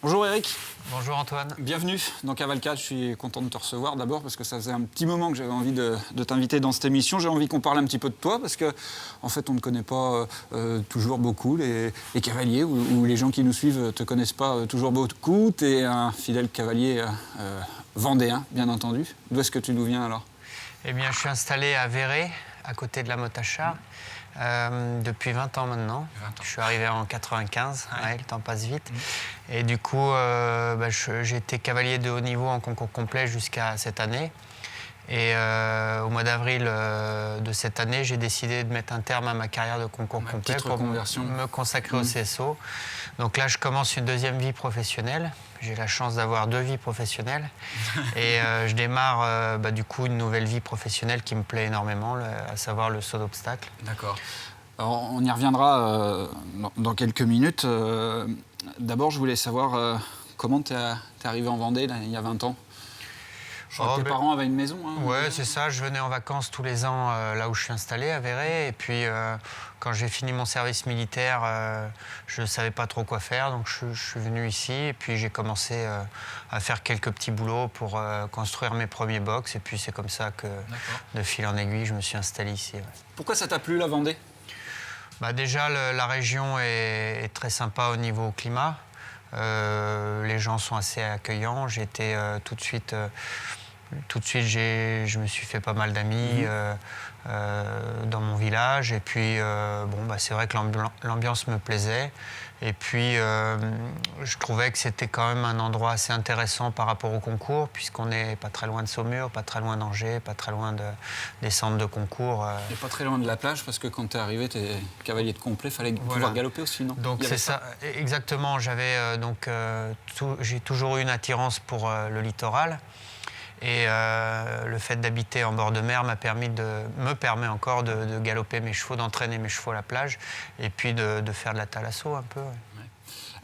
Bonjour Eric, Bonjour Antoine. bienvenue dans Cavalcade. Je suis content de te recevoir d'abord parce que ça faisait un petit moment que j'avais envie de t'inviter dans cette émission. J'ai envie qu'on parle un petit peu de toi parce que en fait on ne connaît pas toujours beaucoup les cavaliers ou les gens qui nous suivent ne te connaissent pas toujours beaucoup. Tu es un fidèle cavalier vendéen, bien entendu. D'où est-ce que tu nous viens alors? Eh bien, je suis installé à Véret, à côté de la Motacha, depuis 20 ans maintenant. 20 ans. Je suis arrivé en 95, ouais, le temps passe vite. Et du coup, j'ai été cavalier de haut niveau en concours complet jusqu'à cette année. Et au mois d'avril de cette année, j'ai décidé de mettre un terme à ma carrière de concours complet pour me consacrer au CSO. Donc là, je commence une deuxième vie professionnelle. J'ai la chance d'avoir 2 vies professionnelles. Et je démarre du coup une nouvelle vie professionnelle qui me plaît énormément, à savoir le saut d'obstacle. D'accord. Alors, on y reviendra dans quelques minutes. D'abord, je voulais savoir comment tu es arrivé en Vendée là, il y a 20 ans. Je crois que tes parents avaient une maison. Hein, ouais, c'est ça. Je venais en vacances tous les ans là où je suis installé, à Véret. Et puis, quand j'ai fini mon service militaire, je ne savais pas trop quoi faire. Donc, je suis venu ici. Et puis, j'ai commencé à faire quelques petits boulots pour construire mes premiers box. Et puis, c'est comme ça que, de fil en aiguille, je me suis installé ici. Ouais. Pourquoi ça t'a plu, la Vendée? Déjà, la région est très sympa au niveau climat. Les gens sont assez accueillants. J'ai été tout de suite, je me suis fait pas mal d'amis dans mon village. Et puis, c'est vrai que l'ambiance me plaisait. Et puis, je trouvais que c'était quand même un endroit assez intéressant par rapport au concours, puisqu'on n'est pas très loin de Saumur, pas très loin d'Angers, pas très loin des centres de concours. Et pas très loin de la plage, parce que quand tu es arrivé, tu es cavalier de complet, il fallait pouvoir galoper aussi, non? Donc c'est ça, exactement. J'ai toujours eu une attirance pour le littoral. Et le fait d'habiter en bord de mer me permet encore de galoper mes chevaux, d'entraîner mes chevaux à la plage et puis de faire de la thalasso un peu. Ouais. Ouais.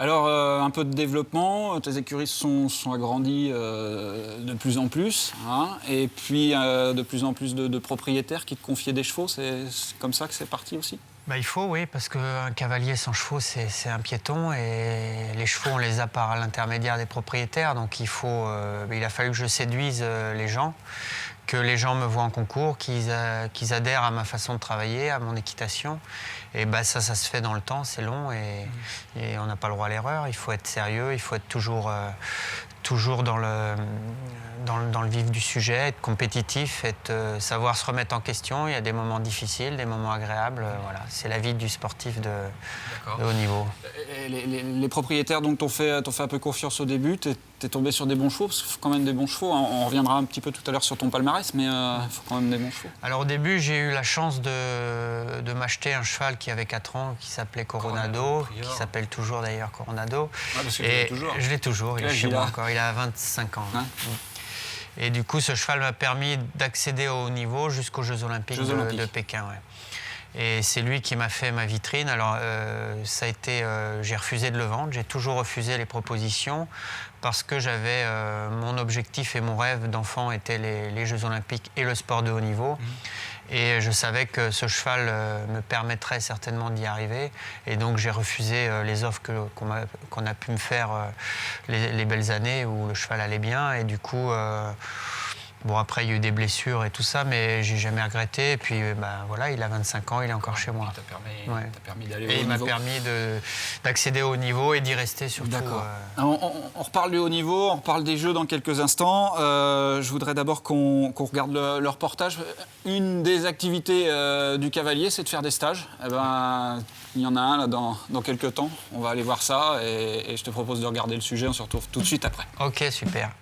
Alors, un peu de développement, tes écuries sont agrandies de plus en plus, hein, et puis de plus en plus de propriétaires qui te confiaient des chevaux, c'est comme ça que c'est parti aussi? Il faut, oui, parce qu'un cavalier sans chevaux, c'est un piéton et les chevaux, on les a par l'intermédiaire des propriétaires. Donc il a fallu que je séduise les gens, que les gens me voient en concours, qu'ils adhèrent à ma façon de travailler, à mon équitation. Et ça se fait dans le temps, c'est long et on n'a pas le droit à l'erreur. Il faut être sérieux, il faut être toujours dans le vif du sujet, être compétitif, savoir se remettre en question. Il y a des moments difficiles, des moments agréables. Voilà. C'est la vie du sportif de haut niveau. Et les propriétaires t'ont fait un peu confiance au début, t'es tombé sur des bons chevaux, parce qu'il faut quand même des bons chevaux. On reviendra un petit peu tout à l'heure sur ton palmarès, mais il faut quand même des bons chevaux. Alors au début, j'ai eu la chance de m'acheter un cheval qui avait 4 ans, qui s'appelait Coronado, qui s'appelle toujours d'ailleurs Coronado. Ah, parce que tu l'as toujours. Je l'ai toujours, il est chez moi encore, il a 25 ans. Hein. Et du coup, ce cheval m'a permis d'accéder au haut niveau jusqu'aux Jeux Olympiques de Pékin. Ouais. Et c'est lui qui m'a fait ma vitrine. Alors, j'ai refusé de le vendre. J'ai toujours refusé les propositions parce que j'avais mon objectif et mon rêve d'enfant étaient les Jeux Olympiques et le sport de haut niveau. Et je savais que ce cheval me permettrait certainement d'y arriver. Et donc, j'ai refusé les offres qu'on a pu me faire les belles années où le cheval allait bien. Et du coup... après, il y a eu des blessures et tout ça, mais j'ai jamais regretté. Et puis, voilà, il a 25 ans, il est encore chez moi. Il t'a permis d'aller au haut niveau. Et il m'a permis d'accéder au haut niveau et d'y rester surtout. D'accord. On reparle du haut niveau, on reparle des Jeux dans quelques instants. Je voudrais d'abord qu'on regarde le reportage. Une des activités du cavalier, c'est de faire des stages. Il y en a un là, dans quelques temps. On va aller voir ça et je te propose de regarder le sujet. On se retrouve tout de suite après. Ok, super.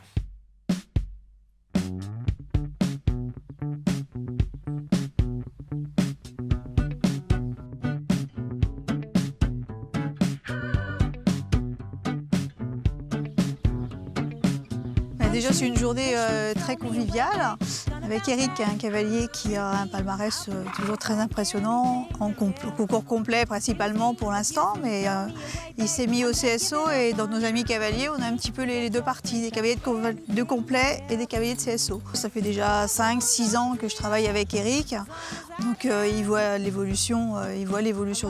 Déjà, c'est une journée très conviviale. Avec Eric, un cavalier qui a un palmarès toujours très impressionnant, en concours complet principalement pour l'instant, mais il s'est mis au CSO et dans nos amis cavaliers, on a un petit peu les deux parties, des cavaliers de complet et des cavaliers de CSO. Ça fait déjà 5-6 ans que je travaille avec Eric, donc il voit l'évolution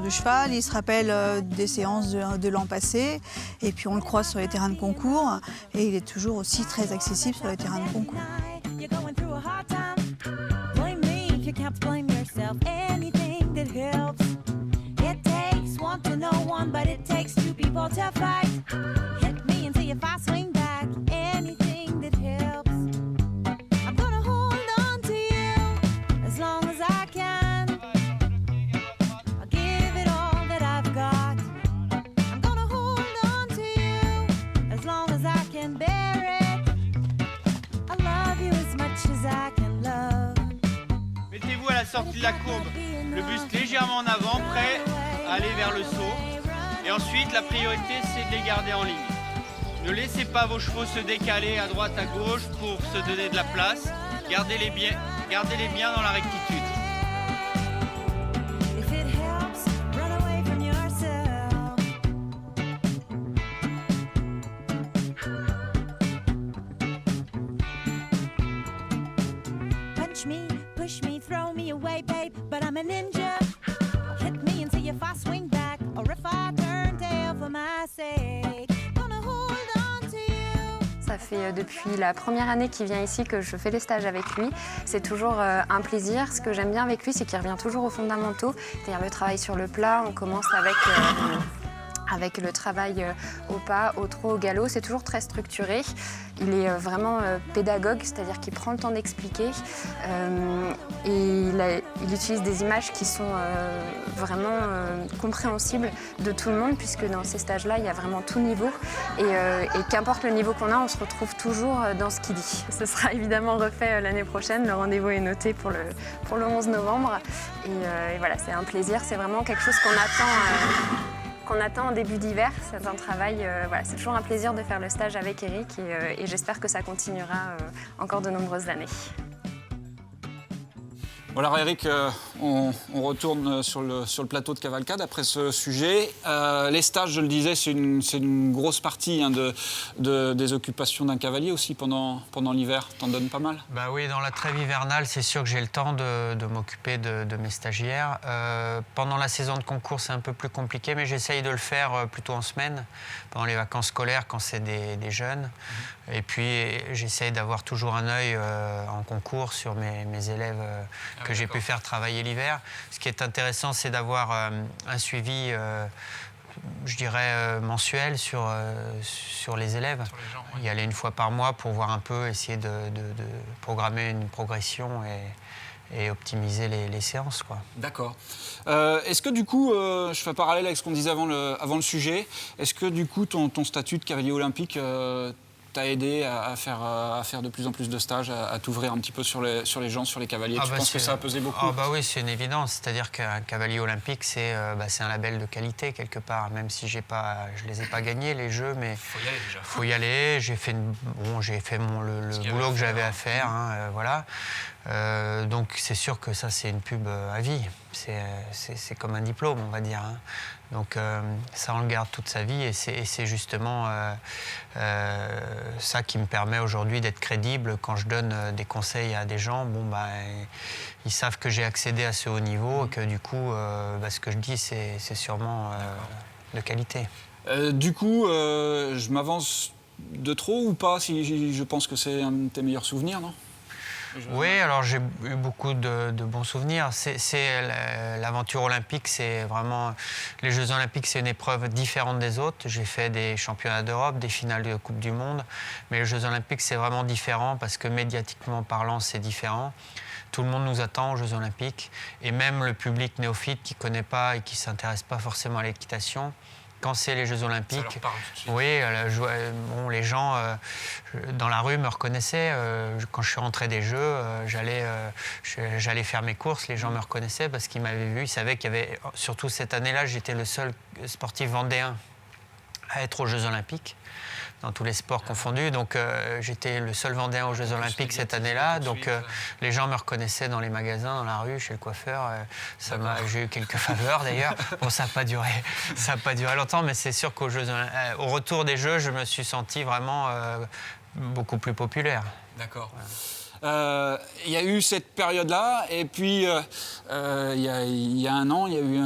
du cheval, il se rappelle des séances de l'an passé, et puis on le croise sur les terrains de concours, et il est toujours aussi très accessible sur les terrains de concours. You're going through a hard time. Blame me if you can't blame yourself. Anything that helps. It takes one to know one, but it takes two people to fight. Hit me and see if I swing back. Anything that helps. I'm gonna hold on to you as long as I can. I'll give it all that I've got. I'm gonna hold on to you as long as I can bear it. Mettez-vous à la sortie de la courbe, le buste légèrement en avant, prêt à aller vers le saut. Et ensuite, la priorité, c'est de les garder en ligne. Ne laissez pas vos chevaux se décaler à droite, à gauche pour se donner de la place. Gardez-les bien dans la rectitude. Push me, throw me away, babe, but I'm a ninja. Hit me and see if I swing back, or if I turn tail for my sake. Gonna hold on to you. Ça fait depuis la première année qu'il vient ici que je fais les stages avec lui. C'est toujours un plaisir. Ce que j'aime bien avec lui, c'est qu'il revient toujours aux fondamentaux, c'est-à-dire le travail sur le plat. On commence avec le travail au pas, au trot, au galop. C'est toujours très structuré. Il est vraiment pédagogue, c'est-à-dire qu'il prend le temps d'expliquer. Et il utilise des images qui sont vraiment compréhensibles de tout le monde, puisque dans ces stages-là, il y a vraiment tout niveau. Et qu'importe le niveau qu'on a, on se retrouve toujours dans ce qu'il dit. Ce sera évidemment refait l'année prochaine. Le rendez-vous est noté pour le 11 novembre. Et voilà, c'est un plaisir. C'est vraiment quelque chose qu'on attend en début d'hiver. C'est un travail, voilà, c'est toujours un plaisir de faire le stage avec Eric et j'espère que ça continuera encore de nombreuses années. Voilà, Eric, on retourne sur le plateau de cavalcade après ce sujet. Les stages, je le disais, c'est une grosse partie des occupations d'un cavalier aussi pendant l'hiver. T'en donnes pas mal? Bah oui, dans la trêve hivernale, c'est sûr que j'ai le temps de m'occuper de mes stagiaires. Pendant la saison de concours, c'est un peu plus compliqué, mais j'essaye de le faire plutôt en semaine, pendant les vacances scolaires, quand c'est des jeunes. Et puis, j'essaye d'avoir toujours un œil en concours sur mes élèves que j'ai pu faire travailler l'hiver. Ce qui est intéressant, c'est d'avoir un suivi, je dirais, mensuel sur les élèves. Sur les gens, oui. Y aller une fois par mois pour voir un peu, essayer de programmer une progression et optimiser les séances, quoi. D'accord. Est-ce que du coup, je fais un parallèle avec ce qu'on disait avant le sujet, est-ce que du coup ton statut de cavalier olympique t'a aidé à faire de plus en plus de stages, à t'ouvrir un petit peu sur les gens, sur les cavaliers? Tu penses que ça a pesé beaucoup? Oui, c'est une évidence. C'est-à-dire qu'un cavalier olympique, c'est un label de qualité quelque part. Même si je les ai pas gagnés les jeux, mais faut y aller déjà. Faut y aller. J'ai fait le boulot que j'avais à faire. Voilà. Donc c'est sûr que ça, c'est une pub à vie. C'est comme un diplôme, on va dire. Donc ça, on le garde toute sa vie et c'est justement ça qui me permet aujourd'hui d'être crédible quand je donne des conseils à des gens. Ils savent que j'ai accédé à ce haut niveau et que du coup, ce que je dis, c'est sûrement de qualité. Du coup, je m'avance de trop ou pas, si je pense que c'est un de tes meilleurs souvenirs, non? Oui, alors j'ai eu beaucoup de bons souvenirs. L'aventure olympique, c'est vraiment... Les Jeux olympiques, c'est une épreuve différente des autres. J'ai fait des championnats d'Europe, des finales de Coupe du Monde. Mais les Jeux olympiques, c'est vraiment différent parce que médiatiquement parlant, c'est différent. Tout le monde nous attend aux Jeux olympiques. Et même le public néophyte qui ne connaît pas et qui ne s'intéresse pas forcément à l'équitation, quand c'est les Jeux olympiques, ça leur parle tout de suite. Oui, les gens dans la rue me reconnaissaient. Quand je suis rentré des Jeux, j'allais faire mes courses. Les gens me reconnaissaient parce qu'ils m'avaient vu. Ils savaient qu'il y avait, surtout cette année-là, j'étais le seul sportif vendéen à être aux Jeux olympiques. dans tous les sports confondus. Donc j'étais le seul Vendéen aux Jeux Olympiques cette année-là. Donc les gens me reconnaissaient dans les magasins, dans la rue, chez le coiffeur. J'ai eu quelques faveurs d'ailleurs. Bon, ça n'a pas duré longtemps, mais c'est sûr qu'au retour des Jeux, je me suis senti vraiment beaucoup plus populaire. D'accord. Il y a eu cette période-là, et puis il y a un an, il y a eu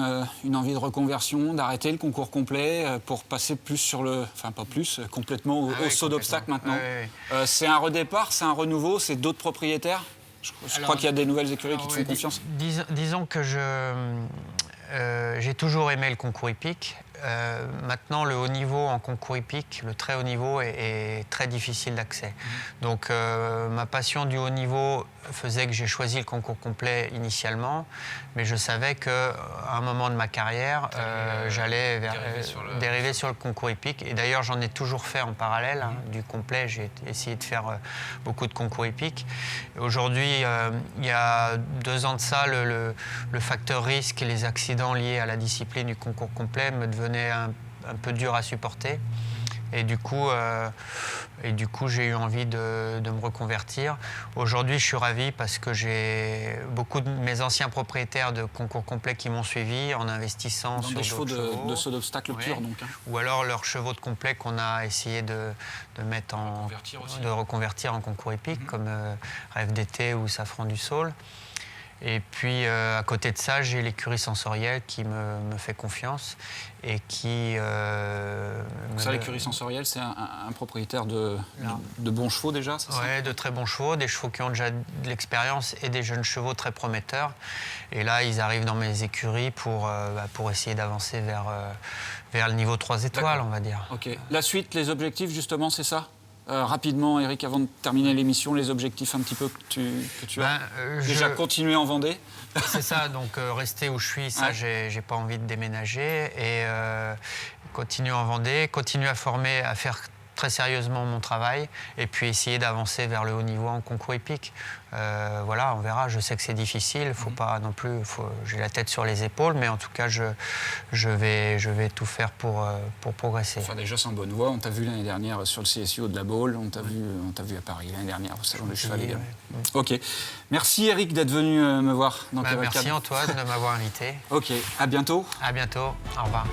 une envie de reconversion, d'arrêter le concours complet pour passer plus sur complètement au saut d'obstacle maintenant. C'est un redépart, c'est un renouveau, c'est d'autres propriétaires. Je crois qu'il y a des nouvelles écuries qui te font confiance. Disons que j'ai toujours aimé le concours hippique. Maintenant, le haut niveau en concours hippique, le très haut niveau, est très difficile d'accès. Donc, ma passion du haut niveau faisait que j'ai choisi le concours complet initialement, mais je savais qu'à un moment de ma carrière, j'allais dériver sur le concours hippique. Et d'ailleurs, j'en ai toujours fait en parallèle du complet. J'ai essayé de faire beaucoup de concours hippiques. Aujourd'hui, il y a 2 ans de ça, le facteur risque et les accidents liés à la discipline du concours complet me devenaient un peu dur à supporter. Et du coup, j'ai eu envie de me reconvertir. Aujourd'hui, je suis ravi parce que j'ai beaucoup de mes anciens propriétaires de concours complets qui m'ont suivi en investissant sur des chevaux de saut d'obstacle pur, donc. Ou alors leurs chevaux de complet qu'on a essayé de reconvertir en concours hippique, comme Rêve d'été ou Safran du Saule. Et puis, à côté de ça, j'ai l'écurie sensorielle qui me fait confiance et qui... Ça, l'écurie sensorielle, c'est un propriétaire de bons chevaux déjà, c'est ça ? Oui, de très bons chevaux, des chevaux qui ont déjà de l'expérience et des jeunes chevaux très prometteurs. Et là, ils arrivent dans mes écuries pour essayer d'avancer vers le niveau 3 étoiles, on va dire. Ok. La suite, les objectifs, justement, c'est ça ? Rapidement, Eric, avant de terminer l'émission, les objectifs un petit peu que tu as déjà continuer en Vendée. C'est ça, donc rester où je suis, ça, j'ai pas envie de déménager. Et continuer en Vendée, continuer à former, à faire très sérieusement mon travail et puis essayer d'avancer vers le haut niveau en concours hippique. Voilà, on verra. Je sais que c'est difficile, faut pas non plus. J'ai la tête sur les épaules, mais en tout cas, je vais tout faire pour progresser. Enfin, déjà, c'est en bonne voie. On t'a vu l'année dernière sur le CSU de la Baule. On t'a vu à Paris l'année dernière au Salon du Cheval également. Ok. Merci Eric d'être venu me voir dans Cavalcade. Merci Antoine de m'avoir invité. Ok. À bientôt. À bientôt. Au revoir.